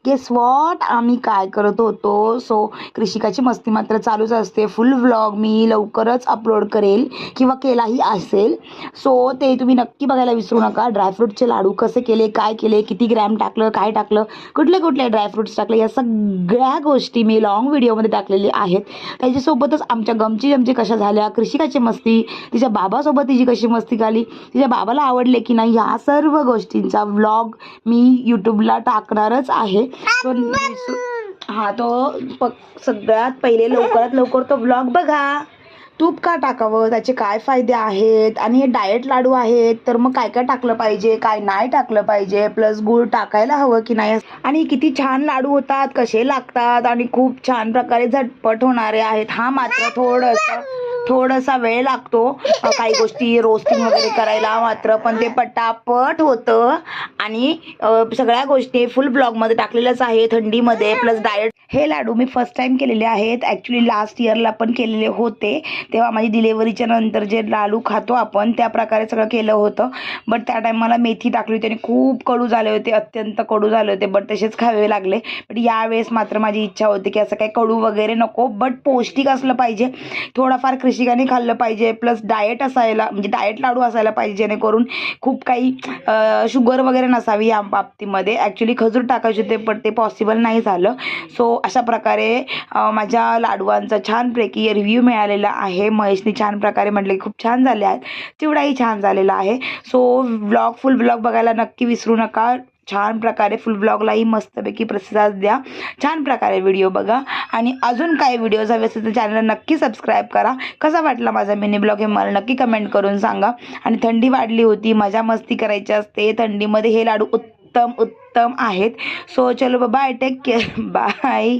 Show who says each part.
Speaker 1: Guess what आम्ही काय करत होतो. सो कृषिकाची मस्ती मात्र चालूच असते. फुल व्लॉग मी लवकरच अपलोड करेल किंवा केलाही असेल. सो ते तुम्ही नक्की बघायला विसरू नका. ड्रायफ्रूटचे लाडू कसे केले, काय केले, किती ग्रॅम टाकलं, काय टाकलं, कुठले कुठले ड्रायफ्रुट्स टाकले, या सगळ्या गोष्टी मी लॉंग व्हिडिओमध्ये टाकलेल्या आहेत. त्याच्यासोबतच आमच्या गमची जमची कशा झाल्या, कृषिकाची मस्ती, तिच्या बाबासोबत तिची कशी मस्ती झाली, तिच्या बाबाला आवडले की नाही, ह्या सर्व गोष्टींचा व्लॉग मी यूट्यूबला टाकणारच आहे. तो सगळ्यात पहिले लवकरात लवकर तो व्लॉग बघा. तूप का टाकावं, त्याचे काय फायदे आहेत, आणि हे डाएट लाडू आहेत तर मग काय काय टाकलं पाहिजे, काय नाही टाकलं पाहिजे, प्लस गूळ टाकायला हवं की नाही, आणि किती छान लाडू होतात, कसे लागतात, आणि खूप छान प्रकारे झटपट होणारे आहेत. हा मात्र थोडासा वेळ लागतो काही गोष्टी रोस्टिंग वगैरे करायला मात्र, पण ते पटापट होतं. आणि सगळ्या गोष्टी फुल ब्लॉगमध्ये टाकलेल्याच आहे थंडीमध्ये, प्लस डाएट. हे लाडू मी फर्स्ट टाइम केलेले आहेत. ॲक्च्युली लास्ट इयरला पण केलेले होते, तेव्हा माझी डिलेव्हरीच्या नंतर जे लाडू खातो आपण त्या प्रकारे सगळं केलं होतं. बट त्या टायमाला मेथी टाकली होती आणि खूप कडू झाले होते, अत्यंत कडू झाले होते, बट तसेच खावे लागले. बट यावेळेस मात्र माझी इच्छा होती की असं काही कडू वगैरे नको, बट पौष्टिक असलं पाहिजे, थोडाफार कृषिकाने खाल्लं पाहिजे, प्लस डाएट असायला, म्हणजे डाएट लाडू असायला पाहिजे, जेणेकरून खूप काही शुगर वगैरे नसावी या बाबतीमध्ये. ॲक्च्युली खजूर टाकायचे होते पण ते पॉसिबल नाही झालं. सो अशा प्रकारे माझ्या लाडवांचा छानपैकी रिव्ह्यू मिळालेला आहे. महेशने छान प्रकारे म्हटले की खूप छान झाले आहेत, चिवडाही छान झालेला आहे. सो फुल ब्लॉग बघायला नक्की विसरू नका. छान प्रकारे फुल ब्लॉगलाही मस्तपैकी प्रतिसाद द्या, छान प्रकारे व्हिडिओ बघा, आणि अजून काही व्हिडिओज हवे असेल तर चॅनलला नक्की सबस्क्राईब करा. कसा वाटला माझा मिनी ब्लॉग हे मला नक्की कमेंट करून सांगा. आणि थंडी वाढली होती, मजा मस्ती करायची असते थंडीमध्ये, हे लाडू उत्तम आहेत. सो चलो बाय, टेक केअर, बाय.